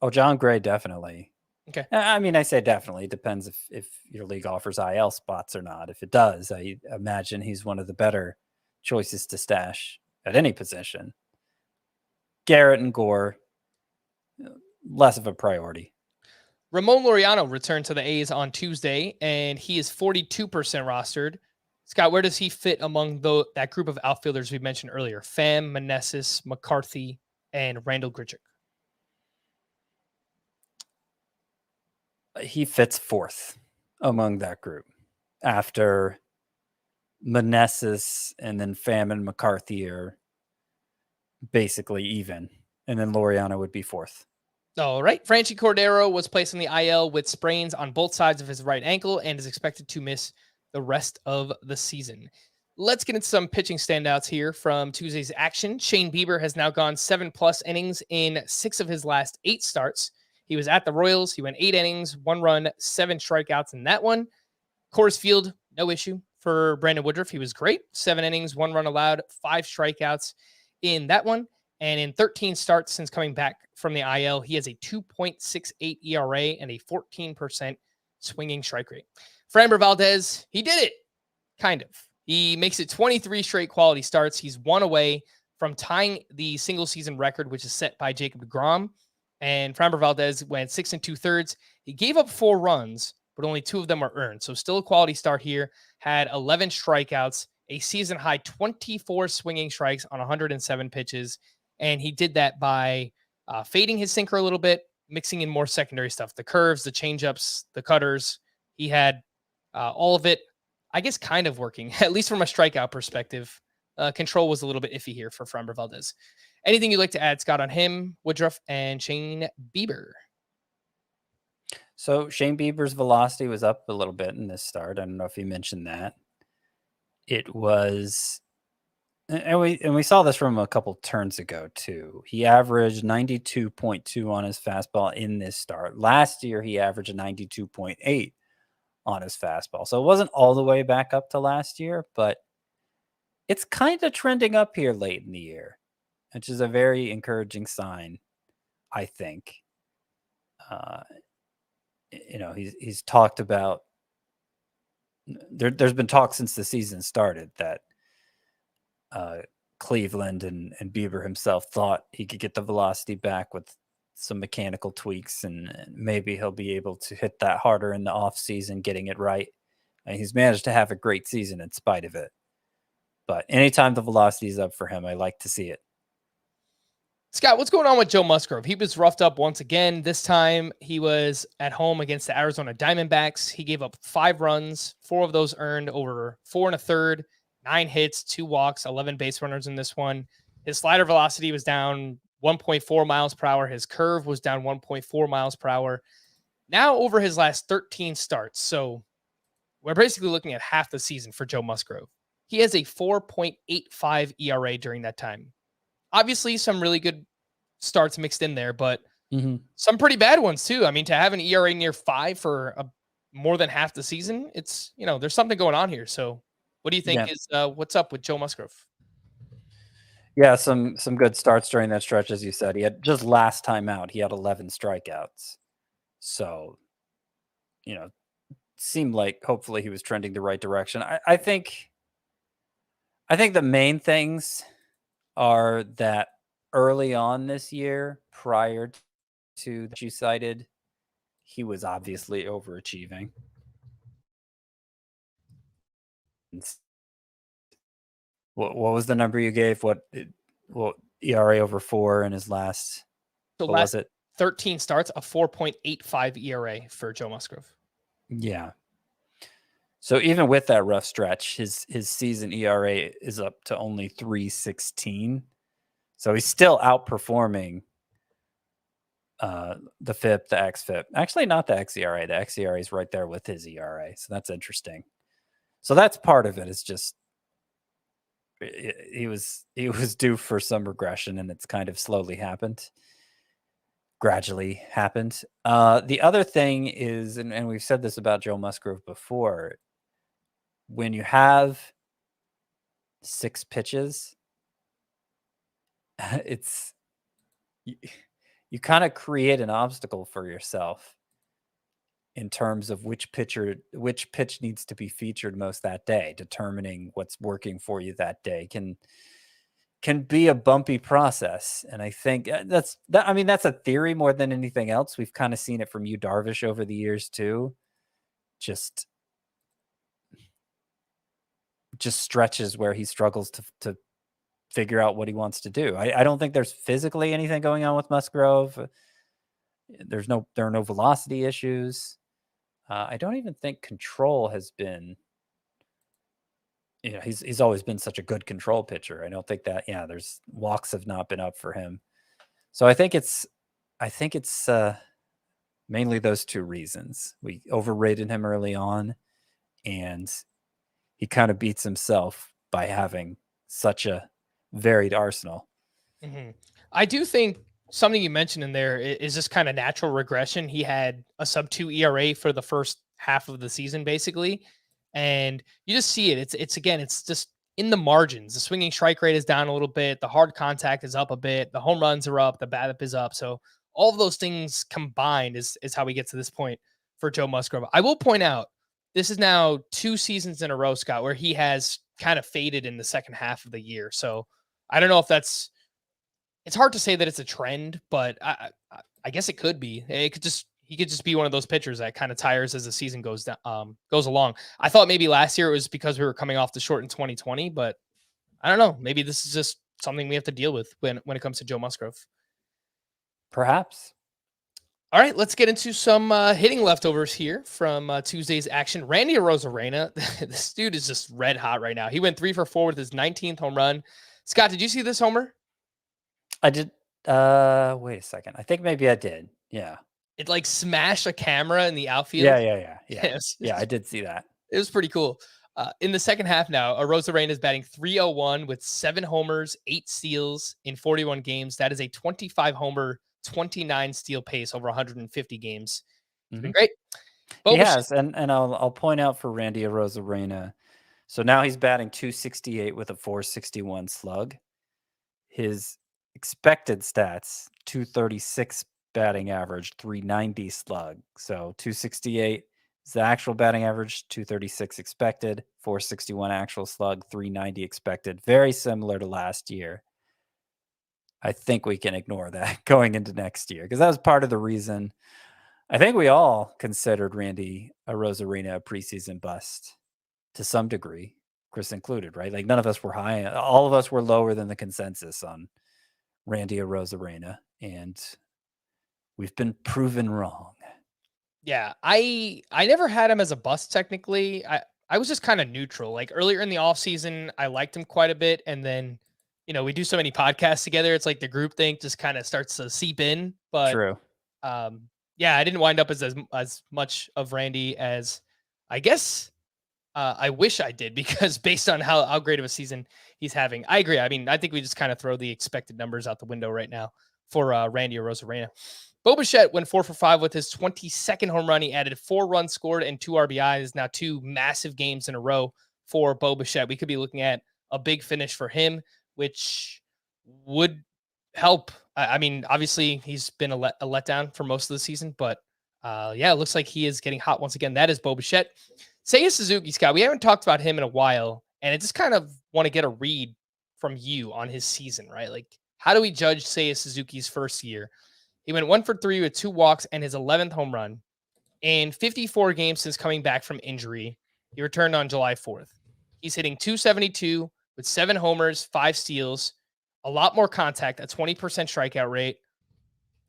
Oh, John Gray, definitely. Okay. I mean, I say definitely. It depends if your league offers IL spots or not. If it does, I imagine he's one of the better choices to stash at any position. Garrett and Gore, less of a priority. Ramon Laureano returned to the A's on Tuesday, and he is 42% rostered. Scott, where does he fit among that group of outfielders we mentioned earlier? Pham, Meneses, McCarthy, and Randall Grichuk. He fits 4th among that group after Meneses, and then Pham and McCarthy are basically even. And then Laureano would be 4th. All right. Franchi Cordero was placed on the IL with sprains on both sides of his right ankle and is expected to miss the rest of the season. Let's get into some pitching standouts here from Tuesday's action. Shane Bieber has now gone 7+ innings in 6 of his last 8 starts. He was at the Royals. He went 8 innings, 1 run, 7 strikeouts in that one. Coors Field, no issue for Brandon Woodruff. He was great. 7 innings, 1 run allowed, 5 strikeouts in that one. And in 13 starts since coming back from the IL, he has a 2.68 ERA and a 14% swinging strike rate. Framber Valdez, he did it. Kind of. He makes it 23 straight quality starts. He's 1 away from tying the single season record, which is set by Jacob deGrom. And Framber Valdez went 6 2/3. He gave up 4 runs, but only 2 of them were earned. So still a quality start here. Had 11 strikeouts, a season high 24 swinging strikes on 107 pitches. And he did that by fading his sinker a little bit, mixing in more secondary stuff, the curves, the changeups, the cutters. He had all of it, I guess, kind of working, at least from a strikeout perspective. Control was a little bit iffy here for Framber Valdez. Anything you'd like to add, Scott, on him, Woodruff, and Shane Bieber? So Shane Bieber's velocity was up a little bit in this start. I don't know if you mentioned that. It was, and we saw this from a couple turns ago too. He averaged 92.2 on his fastball in this start. Last year, he averaged a 92.8 on his fastball. So it wasn't all the way back up to last year, but it's kind of trending up here late in the year, which is a very encouraging sign, I think. He's talked about, there's been talk since the season started that Cleveland and Bieber himself thought he could get the velocity back with some mechanical tweaks, and maybe he'll be able to hit that harder in the off season, getting it right. And he's managed to have a great season in spite of it. But anytime the velocity is up for him, I like to see it. Scott, what's going on with Joe Musgrove? He was roughed up once again. This time he was at home against the Arizona Diamondbacks. He gave up 5 runs, 4 of those earned, over 4 1/3, 9 hits, 2 walks, 11 base runners in this one. His slider velocity was down 1.4 miles per hour. His curve was down 1.4 miles per hour. Now over his last 13 starts. So we're basically looking at half the season for Joe Musgrove. He has a 4.85 ERA during that time. Obviously, some really good starts mixed in there, but some pretty bad ones too. I mean, to have an ERA near 5 for more than half the season, it's, there's something going on here. So what do you think is what's up with Joe Musgrove? Yeah, some good starts during that stretch, as you said. He had just last time out, he had 11 strikeouts. So, seemed like hopefully he was trending the right direction. I think the main things are that early on this year, prior to that you cited, he was obviously overachieving. What was the number you gave? What ERA over 4 in his last? So What was it? 13 starts, a 4.85 ERA for Joe Musgrove. Yeah. So even with that rough stretch, his season ERA is up to only 3.16. So he's still outperforming the FIP, the xFIP. Actually, not the xERA. The xERA is right there with his ERA. So that's interesting. So that's part of it. It's just he was due for some regression, and it's kind of gradually happened. The other thing is, and we've said this about Joe Musgrove before, when you have 6 pitches, it's you kind of create an obstacle for yourself in terms of which pitch needs to be featured most that day. Determining what's working for you that day can be a bumpy process. And I think that's a theory more than anything else. We've kind of seen it from Yu Darvish over the years too. Just stretches where he struggles to figure out what he wants to do. I don't think there's physically anything going on with Musgrove. There are no velocity issues. I don't even think control has been, he's always been such a good control pitcher. I don't think that, there's walks have not been up for him. So I think it's mainly those two reasons. We overrated him early on, and he kind of beats himself by having such a varied arsenal. Mm-hmm. I do think something you mentioned in there is just kind of natural regression. He had a sub-2 ERA for the first half of the season, basically. And you just see it. It's just in the margins. The swinging strike rate is down a little bit. The hard contact is up a bit. The home runs are up. The BABIP is up. So all of those things combined is how we get to this point for Joe Musgrove. I will point out, this is now 2 seasons in a row, Scott, where he has kind of faded in the second half of the year. So I don't know if it's hard to say that it's a trend, but I guess it could be. He could just be one of those pitchers that kind of tires as the season goes along. I thought maybe last year it was because we were coming off the short in 2020, but I don't know. Maybe this is just something we have to deal with when it comes to Joe Musgrove. Perhaps. All right, let's get into some hitting leftovers here from Tuesday's action. Randy Arozarena, this dude is just red hot right now. He went 3 for 4 with his 19th home run. Scott, did you see this homer? I did. Wait a second. I think maybe I did. Yeah. It like smashed a camera in the outfield. Yeah, I did see that. It was pretty cool. In the second half now, Arozarena is batting .301 with 7 homers, 8 steals in 41 games. That is a 25 homer, 29 steal pace over 150 games. It's been great. He has, and I'll point out for Randy Arozarena. So now he's batting .268 with a .461 slug. His expected stats, .236 batting average, .390 slug. So .268 is the actual batting average, .236 expected, .461 actual slug, .390 expected. Very similar to last year. I think we can ignore that going into next year, because that was part of the reason I think we all considered Randy Arozarena a preseason bust to some degree, Chris included, right? Like none of us were high. All of us were lower than the consensus on Randy Arozarena, and we've been proven wrong. Yeah, I never had him as a bust technically. I was just kind of neutral. Like earlier in the offseason, I liked him quite a bit, and then we do so many podcasts together. It's like the group think just kind of starts to seep in. But True. Yeah, I didn't wind up as much of Randy as I guess I wish I did, because based on how great of a season he's having, I agree. I mean, I think we just kind of throw the expected numbers out the window right now for Randy Arozarena. Bo Bichette went 4 for 5 with his 22nd home run. He added 4 runs scored and 2 RBIs. Now 2 massive games in a row for Bo Bichette. We could be looking at a big finish for him, which would help. I mean, obviously he's been a letdown for most of the season, but yeah, it looks like he is getting hot once again. That is Bo Bichette. Seiya Suzuki, Scott. We haven't talked about him in a while, and I just kind of want to get a read from you on his season, right? Like, how do we judge Seiya Suzuki's first year? He went 1 for 3 with 2 walks and his 11th home run. In 54 games since coming back from injury, he returned on July 4th. He's hitting 272 with 7 homers, 5 steals, a lot more contact, a 20% strikeout rate.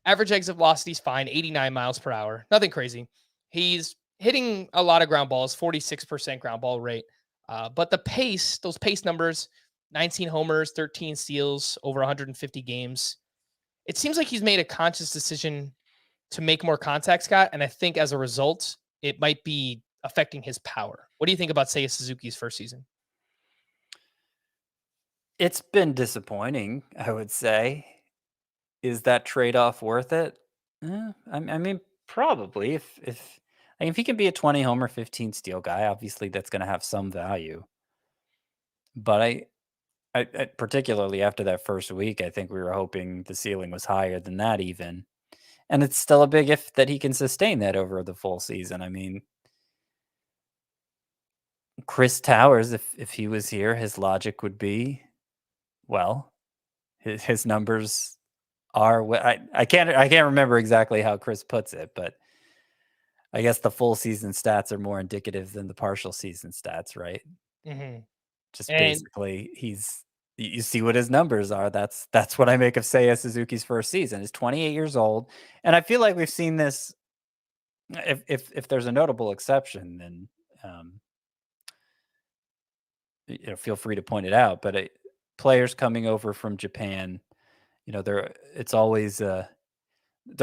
Average exit velocity is fine, 89 miles per hour. Nothing crazy. He's hitting a lot of ground balls, 46% ground ball rate. But the pace, those pace numbers, 19 homers, 13 steals, over 150 games. It seems like he's made a conscious decision to make more contact, Scott. And I think as a result, it might be affecting his power. What do you think about Seiya Suzuki's first season? It's been disappointing, I would say. Is that trade-off worth it? I mean, probably. If he can be a 20 homer, 15 steal guy, obviously that's going to have some value. But I particularly after that first week, I think we were hoping the ceiling was higher than that even. And it's still a big if that he can sustain that over the full season. I mean, Chris Towers, if he was here, his logic would be, well, his numbers are what I can't remember exactly how Chris puts it, but I guess the full season stats are more indicative than the partial season stats, right? Mm-hmm. Just And basically you see what his numbers are. That's what I make of Seiya Suzuki's first season. He's 28 years old, and I feel like we've seen this. If there's a notable exception, then feel free to point it out. But players coming over from Japan, it's always their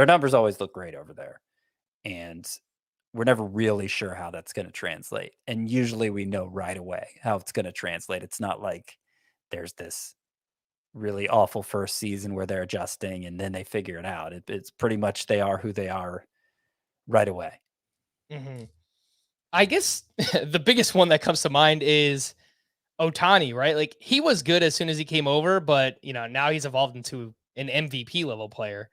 numbers always look great over there, and we're never really sure how that's going to translate. And usually we know right away how it's going to translate. It's not like there's this really awful first season where they're adjusting and then they figure it out. It's pretty much they are who they are right away. mm-hmm. I guess the biggest one that comes to mind is Ohtani, right? Like, he was good as soon as he came over, but now he's evolved into an MVP level player.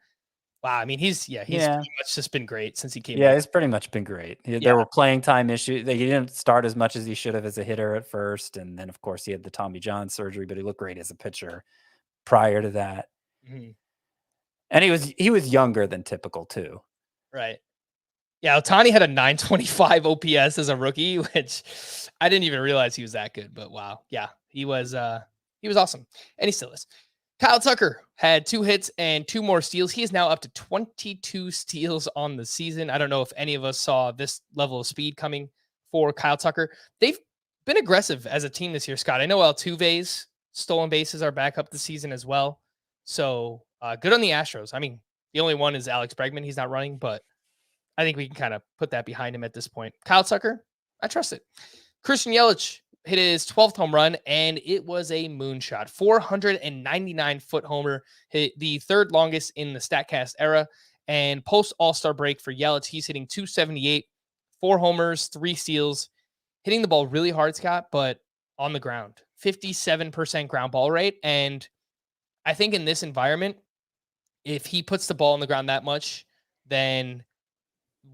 Wow. I mean, he's pretty much just been great since he came over. Yeah, it's pretty much been great. There were playing time issues. He didn't start as much as he should have as a hitter at first. And then, of course, he had the Tommy John surgery, but he looked great as a pitcher prior to that. Mm-hmm. And he was younger than typical, too. Right. Yeah, Ohtani had a 925 OPS as a rookie, which I didn't even realize he was that good. But wow, yeah, he was awesome, and he still is. Kyle Tucker had 2 hits and 2 more steals. He is now up to 22 steals on the season. I don't know if any of us saw this level of speed coming for Kyle Tucker. They've been aggressive as a team this year, Scott. I know Altuve's stolen bases are back up this season as well. So good on the Astros. I mean, the only one is Alex Bregman. He's not running, but I think we can kind of put that behind him at this point. Kyle Tucker, I trust it. Christian Yelich hit his 12th home run, and it was a moonshot. 499-foot homer, hit the 3rd longest in the StatCast era. And post All-Star break for Yelich, he's hitting 278, 4 homers, 3 steals, hitting the ball really hard, Scott, but on the ground. 57% ground ball rate. And I think in this environment, if he puts the ball on the ground that much, then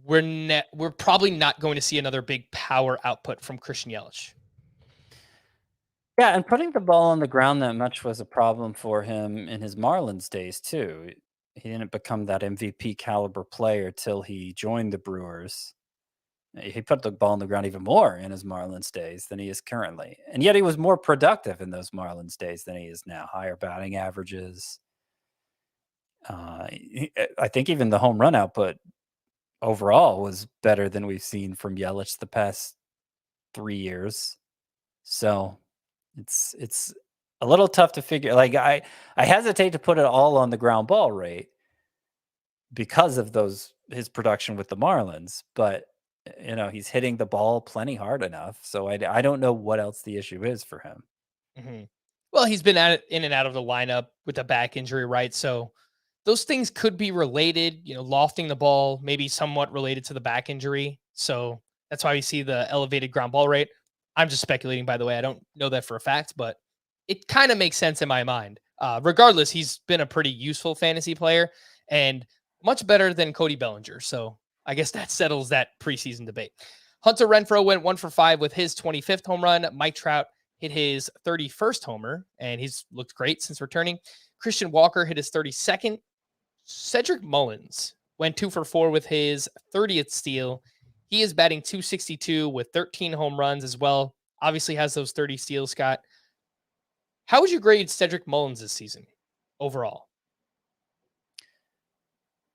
we're probably not going to see another big power output from Christian Yelich. Yeah, and putting the ball on the ground that much was a problem for him in his Marlins days too. He didn't become that MVP caliber player till he joined the Brewers. He put the ball on the ground even more in his Marlins days than he is currently. And yet he was more productive in those Marlins days than he is now. Higher batting averages. I think even the home run output overall was better than we've seen from Yelich the past 3 years. So it's a little tough to figure. Like I hesitate to put it all on the ground ball rate because of his production with the Marlins, but he's hitting the ball plenty hard enough. So I don't know what else the issue is for him. Mm-hmm. Well, he's been in and out of the lineup with a back injury, right? So those things could be related, lofting the ball, maybe somewhat related to the back injury. So that's why we see the elevated ground ball rate. I'm just speculating, by the way. I don't know that for a fact, but it kind of makes sense in my mind regardless, he's been a pretty useful fantasy player and much better than Cody Bellinger. So I guess that settles that preseason debate. Hunter Renfroe went 1 for 5 with his 25th home run. Mike Trout hit his 31st homer, and he's looked great since returning. Christian Walker hit his 32nd. Cedric Mullins went 2 for 4 with his 30th steal. He is batting .262 with 13 home runs as well. Obviously has those 30 steals, Scott. How would you grade Cedric Mullins this season overall?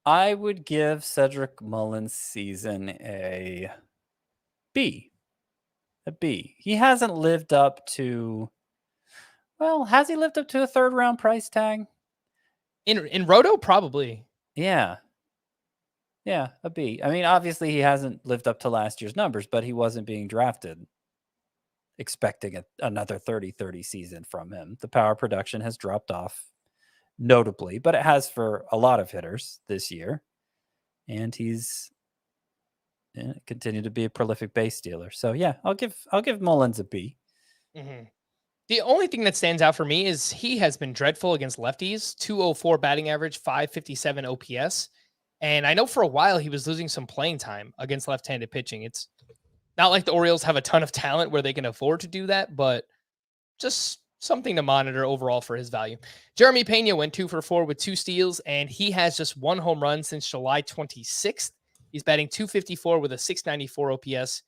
I would give Cedric Mullins' season a B. A B. He hasn't lived up to, well, has he lived up to a third round price tag? In Roto, probably. Yeah. Yeah, a B. I mean, obviously he hasn't lived up to last year's numbers, but he wasn't being drafted expecting another 30-30 season from him. The power production has dropped off notably, but it has for a lot of hitters this year. And he's continued to be a prolific base stealer. So yeah, I'll give Mullins a B. Mm-hmm. The only thing that stands out for me is he has been dreadful against lefties. 204 batting average, 557 OPS. And I know for a while he was losing some playing time against left-handed pitching. It's not like the Orioles have a ton of talent where they can afford to do that, but just something to monitor overall for his value. Jeremy Pena went 2 for 4 with 2 steals, and he has just 1 home run since July 26th. He's batting .254 with a 694 OPS.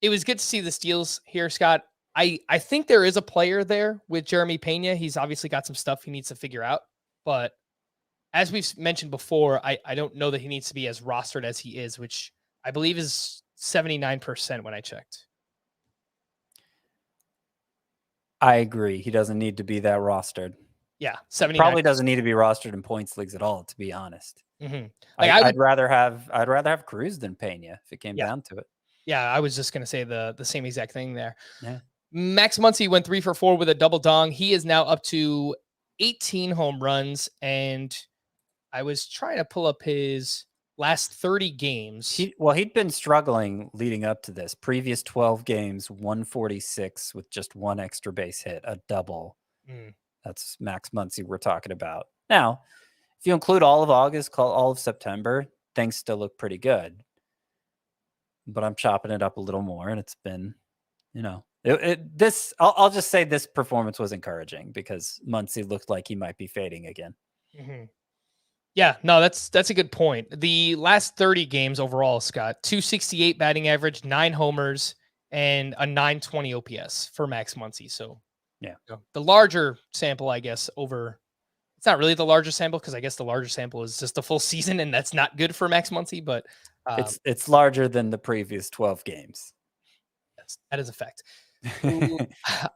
It was good to see the steals here, Scott. I think there is a player there with Jeremy Pena. He's obviously got some stuff he needs to figure out, but as we've mentioned before, I don't know that he needs to be as rostered as he is, which I believe is 79% when I checked. I agree. He doesn't need to be that rostered. Yeah, 79%. Probably doesn't need to be rostered in points leagues at all, to be honest. Mm-hmm. I'd rather have Cruz than Pena if it came down to it. Yeah, I was just gonna say the same exact thing there. Yeah. Max Muncy went 3 for 4 with a double dong. He is now up to 18 home runs, and I was trying to pull up his last 30 games. He'd been struggling leading up to this. Previous 12 games, 146 with just 1 extra base hit, a double. That's Max Muncy we're talking about. Now, if you include all of August, all of September, things still look pretty good. But I'm chopping it up a little more, and it's been, I'll just say this performance was encouraging because Muncy looked like he might be fading again. Mm-hmm. Yeah, no, that's a good point. The last 30 games overall, Scott, 268 batting average, 9 homers, and a 920 OPS for Max Muncy. So yeah, the larger sample, I guess, it's not really the larger sample because I guess the larger sample is just the full season, and that's not good for Max Muncy, but it's larger than the previous 12 games. Yes, that is a fact.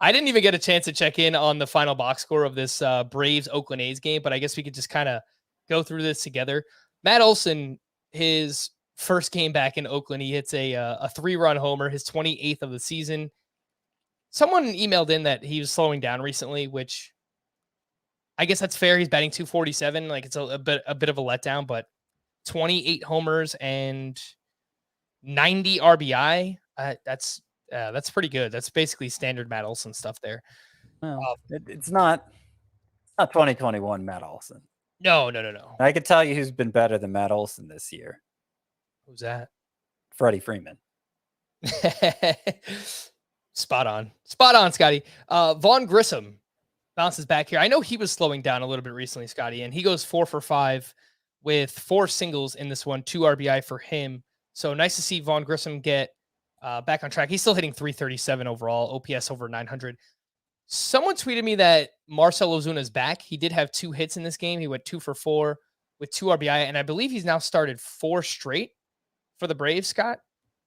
I didn't even get a chance to check in on the final box score of this Braves Oakland A's game, but I guess we could just kind of go through this together. Matt Olson, his first game back in Oakland, he hits a 3-run homer, his 28th of the season. Someone emailed in that he was slowing down recently, which I guess that's fair. He's batting .247. Like it's a bit of a letdown, but 28 homers and 90 RBI. That's pretty good. That's basically standard Matt Olson stuff there. Well, it's not 2021 Matt Olson. No. I can tell you who's been better than Matt Olson this year. Who's that? Freddie Freeman. Spot on, Scotty. Vaughn Grissom bounces back here. I know he was slowing down a little bit recently, Scotty, and he goes 4 for 5 with 4 singles in this one, 2 RBI for him. So nice to see Vaughn Grissom get back on track. He's still hitting .337 overall, OPS over 900. Someone tweeted me that Marcell Ozuna is back. He did have 2 hits in this game. He went 2 for 4 with 2 RBI, and I believe he's now started 4 straight for the Braves, Scott.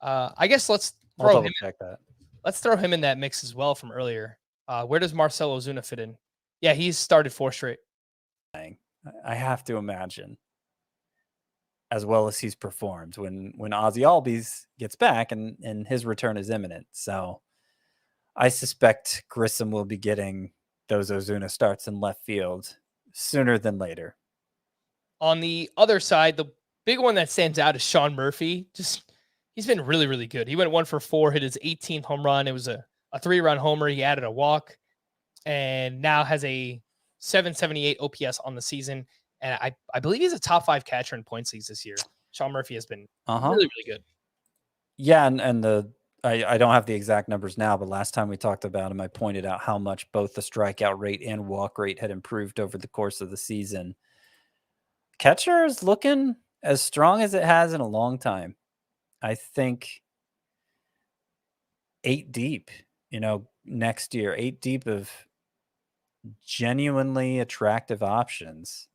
I guess let's throw him in that mix as well from earlier. Where does Marcell Ozuna fit in? Yeah, he's started 4 straight. I have to imagine, as well as he's performed, when Ozzy Albies gets back and his return is imminent. So I suspect Grissom will be getting those Ozuna starts in left field sooner than later. On the other side, the big one that stands out is Sean Murphy. He's been really, really good. He went 1 for 4, hit his 18th home run. It was a 3-run homer. He added a walk and now has a 778 OPS on the season. And I believe he's a top 5 catcher in points leagues this year. Sean Murphy has been really, really good. Yeah, and I don't have the exact numbers now, but last time we talked about him, I pointed out how much both the strikeout rate and walk rate had improved over the course of the season. Catcher is looking as strong as it has in a long time. I think 8 deep, next year, 8 deep of genuinely attractive options.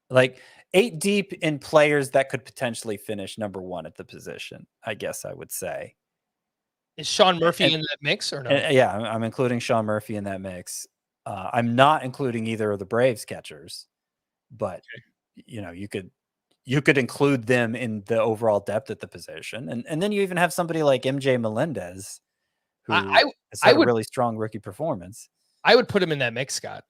Like 8 deep in players that could potentially finish number 1 at the position, I guess I would say. Is Sean Murphy in that mix or no? Yeah, I'm including Sean Murphy in that mix. I'm not including either of the Braves catchers, but you could include them in the overall depth at the position, and then you even have somebody like MJ Melendez, who has had a really strong rookie performance. I would put him in that mix, Scott.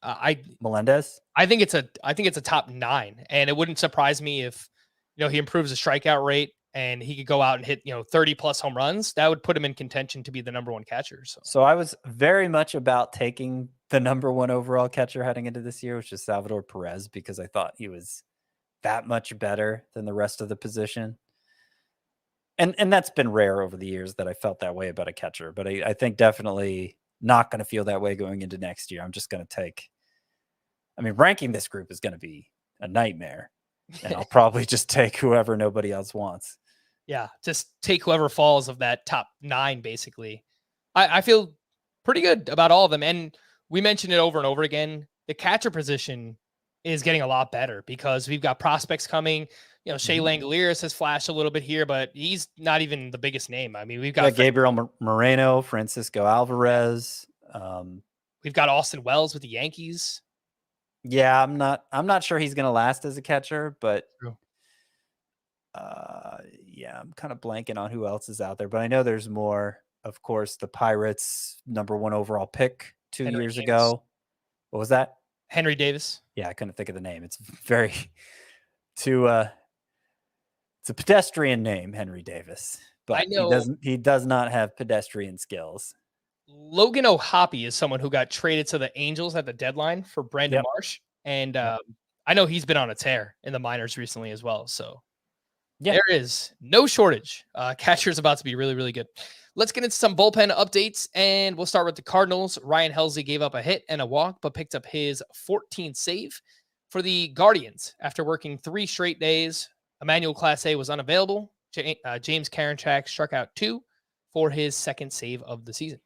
Melendez. I think it's a top 9, and it wouldn't surprise me if he improves the strikeout rate and he could go out and hit 30 plus home runs. That would put him in contention to be the number 1 catcher. So I was very much about taking the number 1 overall catcher heading into this year, which is Salvador Perez, because I thought he was that much better than the rest of the position. And that's been rare over the years that I felt that way about a catcher, but I think definitely not going to feel that way going into next year. I'm just going to ranking this group is going to be a nightmare, and I'll probably just take whoever nobody else wants. Yeah, just take whoever falls of that top 9, basically. I feel pretty good about all of them. And we mentioned it over and over again. The catcher position is getting a lot better because we've got prospects coming. Shea Langoliers has flashed a little bit here, but he's not even the biggest name. I mean, we've got Gabriel Moreno, Francisco Alvarez. We've got Austin Wells with the Yankees. Yeah, I'm not sure he's going to last as a catcher, but yeah, I'm kind of blanking on who else is out there, but I know there's more. Of course, the Pirates number 1 overall pick 2 years ago. What was that? Henry Davis. Yeah, I couldn't think of the name. It's very it's a pedestrian name, Henry Davis, but I know he does not have pedestrian skills. Logan O'Hoppe is someone who got traded to the Angels at the deadline for Brandon Marsh, and I know he's been on a tear in the minors recently as well. So there is no shortage. Catcher's about to be really, really good. Let's get into some bullpen updates, and we'll start with the Cardinals. Ryan Helsley gave up a hit and a walk, but picked up his 14th save. For the Guardians, after working 3 straight days, Emmanuel Clase was unavailable. James Karinchak struck out 2 for his 2nd save of the season.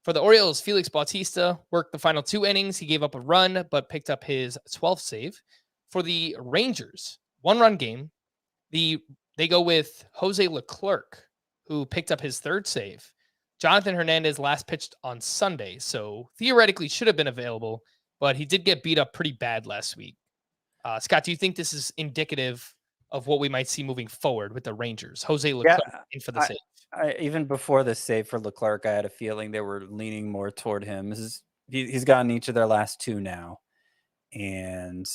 For the Orioles, Felix Bautista worked the final 2 innings. He gave up a run, but picked up his 12th save. For the Rangers, 1-run game. They go with Jose Leclerc, who picked up his 3rd save. Jonathan Hernandez last pitched on Sunday, so theoretically should have been available, but he did get beat up pretty bad last week. Scott, do you think this is indicative of what we might see moving forward with the Rangers? Jose Leclerc in for the save. Even before the save for Leclerc, I had a feeling they were leaning more toward him. He's gotten each of their last 2 now. And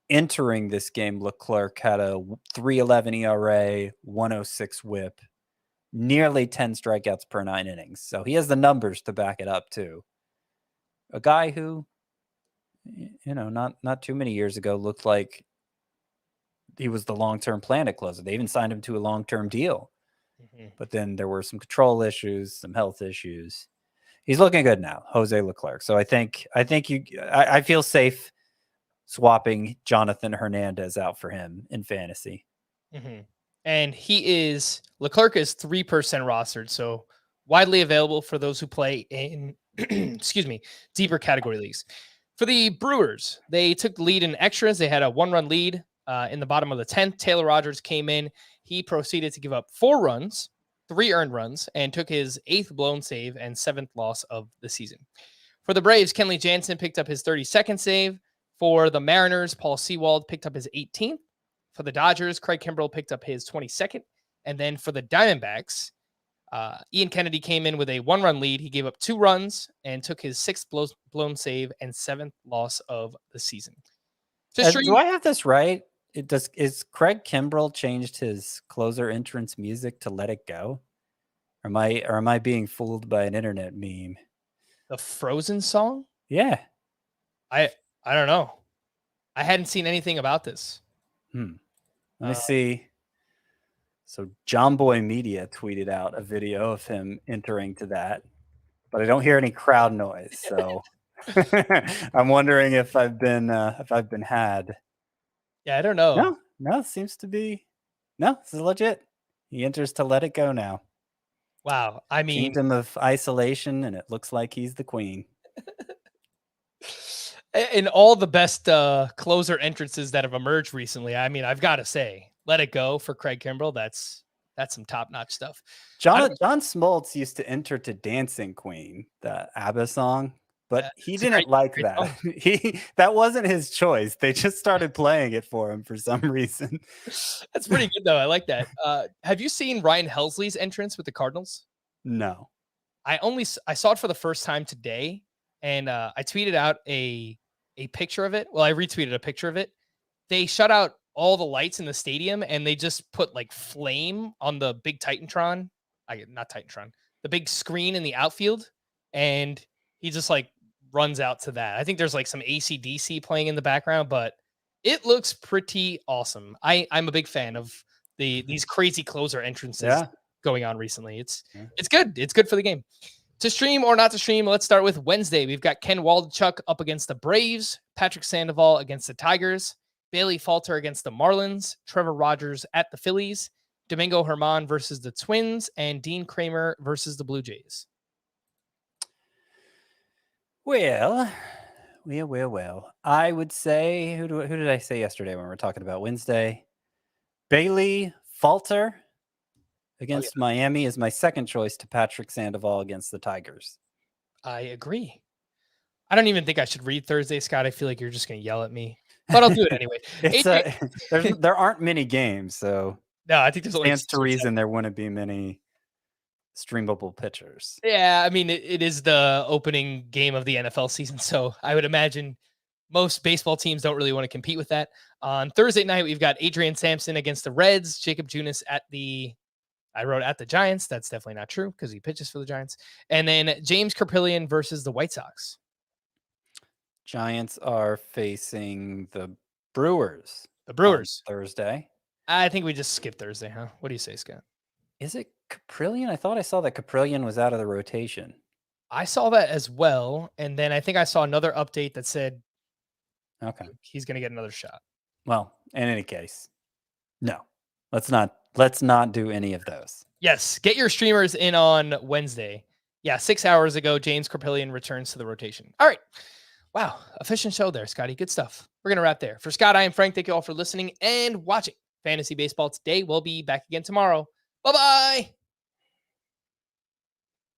entering this game, Leclerc had a 3.11 ERA, 106 whip, nearly 10 strikeouts per 9 innings. So he has the numbers to back it up too. A guy who, not too many years ago looked like he was the long-term plan at closer. They even signed him to a long-term deal. But then there were some control issues, some health issues. He's looking good now, Jose Leclerc. So I feel safe swapping Jonathan Hernandez out for him in fantasy. And Leclerc is 3% rostered, so widely available for those who play in, deeper category leagues. For the Brewers, they took the lead in extras. They had a 1-run lead in the bottom of the 10th. Taylor Rogers came in. He proceeded to give up 4 runs, 3 earned runs, and took his 8th blown save and 7th loss of the season. For the Braves, Kenley Jansen picked up his 32nd save. For the Mariners, Paul Sewald picked up his 18th. For the Dodgers, Craig Kimbrell picked up his 22nd. And then for the Diamondbacks, Ian Kennedy came in with a 1-run lead. He gave up 2 runs and took his 6th blown save and 7th loss of the season. Do I have this right? Is Craig Kimbrell changed his closer entrance music to Let It Go? Or am I being fooled by an internet meme? The Frozen song? Yeah. I don't know. I hadn't seen anything about this. Let me see. So John Boy Media tweeted out a video of him entering to that, but I don't hear any crowd noise. So I'm wondering if I've been had. Yeah, I don't know. No, seems to be. No, this is legit. He enters to let it go now. Wow. I mean, Kingdom of Isolation, and it looks like he's the queen. in all the best closer entrances that have emerged recently, I mean, I've got to say, Let It Go for Craig Kimbrell. That's some top-notch stuff. John Smoltz used to enter to Dancing Queen, the ABBA song, but he didn't like that. That wasn't his choice. They just started playing it for him for some reason. That's pretty good, though. I like that. Have you seen Ryan Helsley's entrance with the Cardinals? No. I saw it for the first time today, and I tweeted out a picture of it. Well, I retweeted a picture of it. They shut out all the lights in the stadium, and they just put like flame on the big Titantron. Not Titantron, the big screen in the outfield, and he just like runs out to that. I think there's like some AC/DC playing in the background, but it looks pretty awesome. I'm a big fan of these crazy closer entrances going on recently. It's good. It's good for the game. To stream or not to stream, let's start with Wednesday. We've got Ken Waldichuk up against the Braves, Patrick Sandoval against the Tigers, Bailey Falter against the Marlins, Trevor Rogers at the Phillies, Domingo Germán versus the Twins, and Dean Kramer versus the Blue Jays. Well. I would say, who did I say yesterday when we were talking about Wednesday? Bailey Falter against Miami is my second choice to Patrick Sandoval against the Tigers. I agree. I don't even think I should read Thursday, Scott. I feel like you're just going to yell at me, but I'll do it anyway. There aren't many games, so no, I think there's only stands to reason there wouldn't be many streamable pitchers. Yeah, I mean, it is the opening game of the NFL season, so I would imagine most baseball teams don't really want to compete with that. On Thursday night, we've got Adrian Sampson against the Reds, Jacob Junis at the Giants. That's definitely not true because he pitches for the Giants. And then James Kirpillion versus the White Sox. Giants are facing the Brewers. The Brewers. Thursday. I think we just skip Thursday, huh? What do you say, Scott? Is it Caprillion? I thought I saw that Caprillion was out of the rotation. I saw that as well. And then I think I saw another update that said he's going to get another shot. Well, in any case, no. Let's not do any of those. Yes, get your streamers in on Wednesday. Yeah, 6 hours ago, James Kirpillion returns to the rotation. All right. Wow, efficient show there, Scotty. Good stuff. We're going to wrap there. For Scott, I am Frank. Thank you all for listening and watching Fantasy Baseball today. We'll be back again tomorrow. Bye-bye.